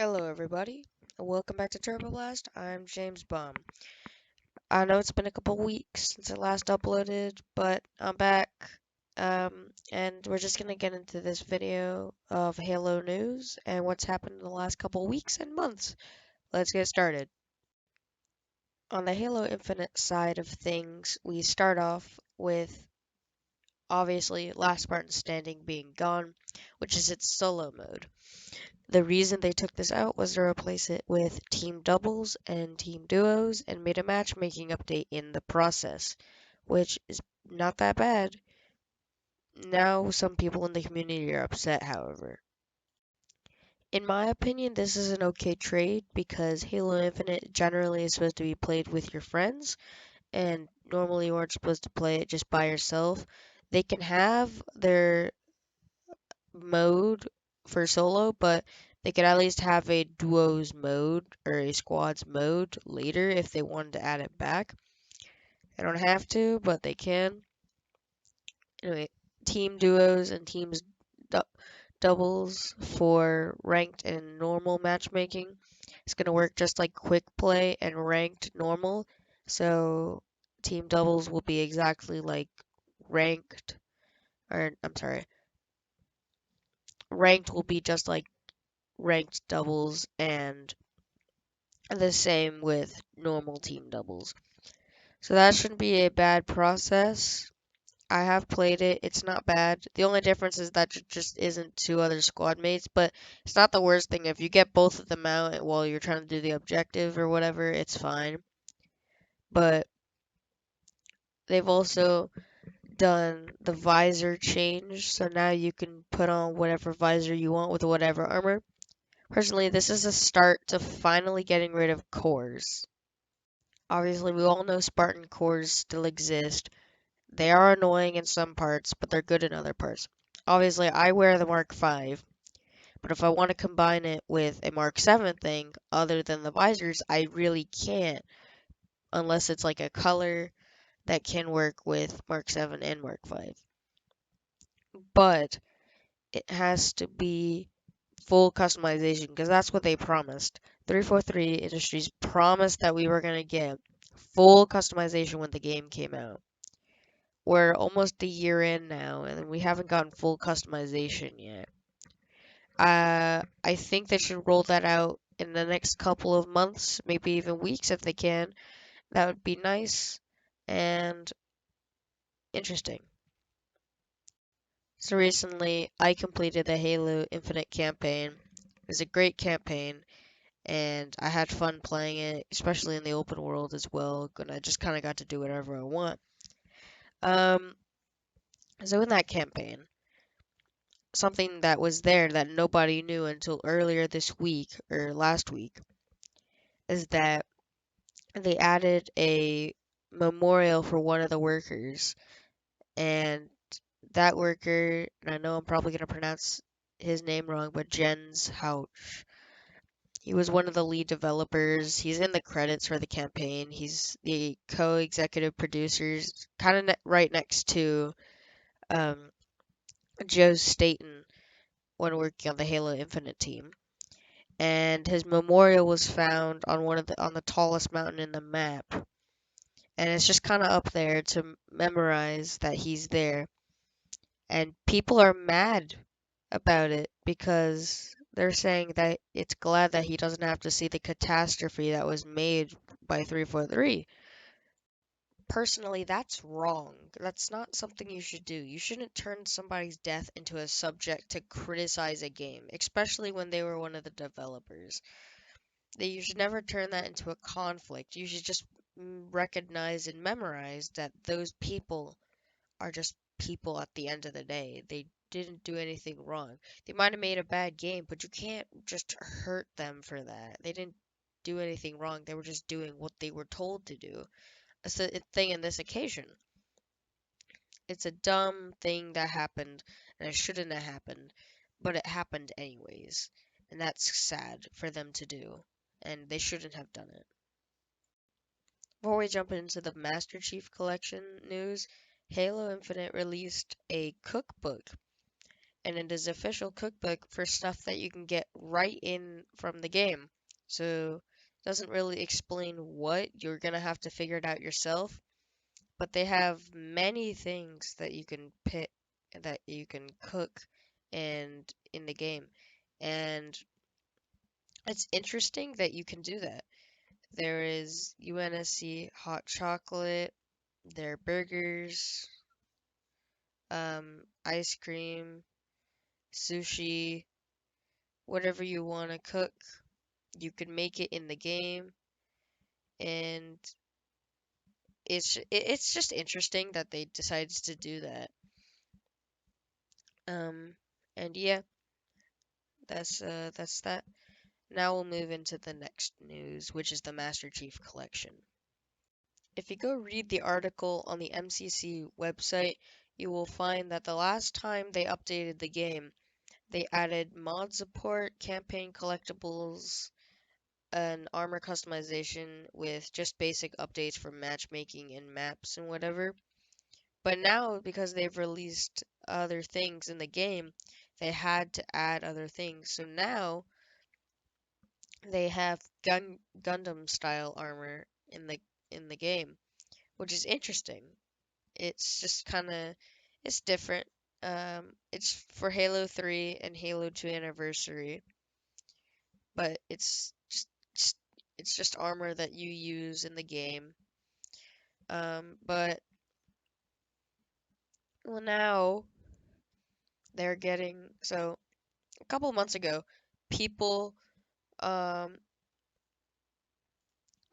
Hello everybody, and welcome back to Turbo Blast. I'm James Bum. I know it's been a couple weeks since I last uploaded, but I'm back. And we're just gonna get into this video of Halo news and what's happened in the last couple weeks and months. Let's get started. On the Halo Infinite side of things, we start off with obviously Last Spartan Standing being gone, which is its solo mode. The reason they took this out was to replace it with team doubles and team duos and made a matchmaking update in the process, which is not that bad. Now, some people in the community are upset, however. In my opinion, this is an okay trade because Halo Infinite generally is supposed to be played with your friends, and normally you aren't supposed to play it just by yourself. They can have their mode for solo, but they could at least have a duos mode or a squads mode later if they wanted to add it back. They don't have to, but they can. Anyway, team duos and teams du doubles for ranked and normal matchmaking. It's going to work just like quick play and ranked normal. So team doubles will be exactly like ranked, or I'm sorry, ranked will be just like ranked doubles, and the same with normal team doubles. So that shouldn't be a bad process. I have played it. It's not bad. The only difference is that it just isn't two other squad mates, but it's not the worst thing. If you get both of them out while you're trying to do the objective or whatever, it's fine. But they've also done the visor change, so now you can put on whatever visor you want with whatever armor. Personally, this is a start to finally getting rid of cores. Obviously, we all know Spartan cores still exist. They are annoying in some parts, but they're good in other parts. Obviously, I wear the Mark V, but if I want to combine it with a Mark 7 thing other than the visors, I really can't unless it's like a color that can work with Mark 7 and Mark 5. But it has to be full customization because that's what they promised. 343 Industries promised that we were going to get full customization when the game came out. We're almost a year in now, and we haven't gotten full customization yet. I think they should roll that out in the next couple of months, maybe even weeks if they can. That would be nice and interesting. So recently, I completed the Halo Infinite campaign. It was a great campaign, and I had fun playing it, especially in the open world as well. And I just kind of got to do whatever I want. Um, so in that campaign, something that was there that nobody knew until earlier this week or last week is that they added a memorial for one of the workers, and that worker, and I know I'm probably going to pronounce his name wrong, but Jens Houch. He was one of the lead developers. He's in the credits for the campaign. He's the co-executive producers, kind of right next to um, Joe Staten when working on the Halo Infinite team. And his memorial was found on on the tallest mountain in the map. And it's just kind of up there to memorize that he's there. And people are mad about it because they're saying that it's glad that he doesn't have to see the catastrophe that was made by 343. Personally, that's wrong. That's not something you should do. You shouldn't turn somebody's death into a subject to criticize a game, especially when they were one of the developers. You should never turn that into a conflict. You should just recognize and memorize that those people are just people at the end of the day. They didn't do anything wrong. They might have made a bad game, but you can't just hurt them for that. They didn't do anything wrong. They were just doing what they were told to do. It's a thing in this occasion. It's a dumb thing that happened, and it shouldn't have happened, but it happened anyways. And that's sad for them to do, and they shouldn't have done it. Before we jump into the Master Chief Collection news, Halo Infinite released a cookbook. and it is official cookbook for stuff that you can get right in from the game. So it doesn't really explain what, you're gonna have to figure it out yourself, but they have many things that you can pick that you can cook and in the game. And it's interesting that you can do that. There is UNSC hot chocolate, their burgers, ice cream, sushi, whatever you want to cook, you can make it in the game, and it's just interesting that they decided to do that. Um, and yeah, that's that. Now we'll move into the next news, which is the Master Chief Collection. If you go read the article on the MCC website, you will find that the last time they updated the game, they added mod support, campaign collectibles, and armor customization with just basic updates for matchmaking and maps and whatever. But now, because they've released other things in the game, they had to add other things. So now they have Gundam style armor in the game, which is interesting. It's just kind of it's different. It's for Halo 3 and Halo 2 Anniversary, but just it's just armor that you use in the game. But well, now they're getting so a couple months ago, people um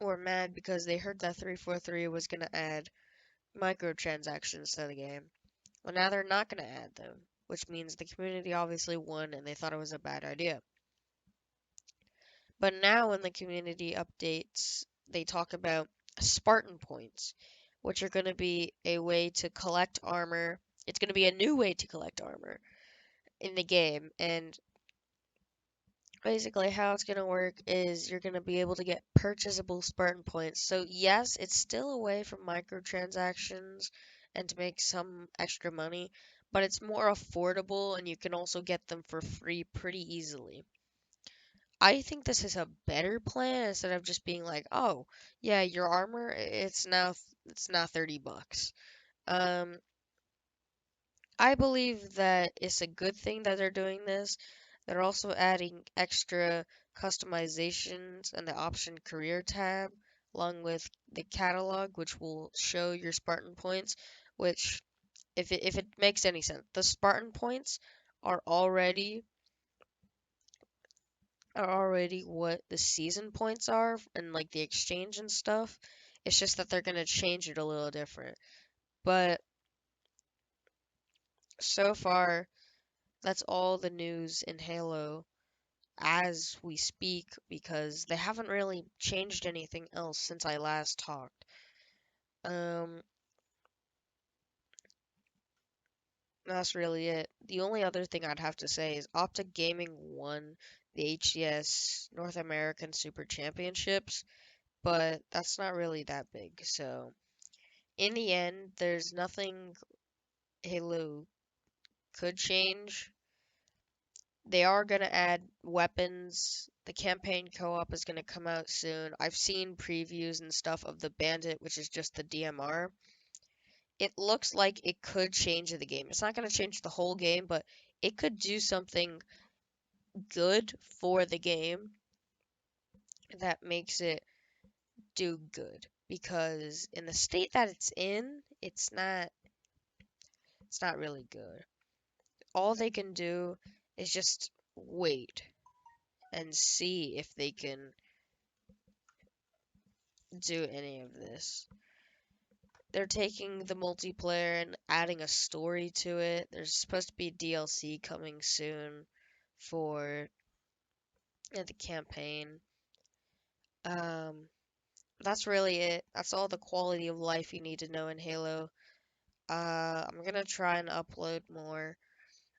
were mad because they heard that 343 was gonna add microtransactions to the game. Well, now they're not gonna add them, which means the community obviously won and they thought it was a bad idea. But now in the community updates, they talk about Spartan points, which are going to be a way to collect armor. It's going to be a new way to collect armor in the game. And basically, how it's going to work is you're going to be able to get purchasable Spartan points. So, yes, it's still a way for microtransactions and to make some extra money, but it's more affordable and you can also get them for free pretty easily. I think this is a better plan instead of just being like, "Oh, yeah, your armor, it's now $30." Um, I believe that it's a good thing that they're doing this. They're also adding extra customizations and the option career tab, along with the catalog, which will show your Spartan points, which if it makes any sense, the Spartan points are already are already what the season points are and like the exchange and stuff. It's just that they're gonna change it a little different. But so far, that's all the news in Halo as we speak because they haven't really changed anything else since I last talked. Um, that's really it. The only other thing I'd have to say is Optic Gaming won the HCS North American Super Championships, but that's not really that big, so in the end, there's nothing Halo could change. They are going to add weapons. The campaign co-op is going to come out soon. I've seen previews and stuff of the Bandit, which is just the DMR. It looks like it could change the game. It's not going to change the whole game, but it could do something good for the game that makes it do good. Because in the state that it's in, it's not really good. All they can do is just wait and see if they can do any of this. They're taking the multiplayer and adding a story to it. There's supposed to be DLC coming soon for the campaign. Um, that's really it. That's all the quality of life you need to know in Halo. I'm gonna try and upload more.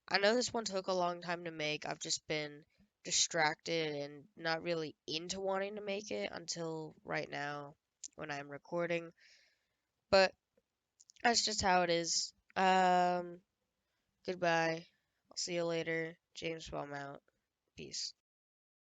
I know this one took a long time to make. I've just been distracted and not really into wanting to make it until right now when I'm recording. But that's just how it is. Goodbye. See you later. James Baum out. Peace.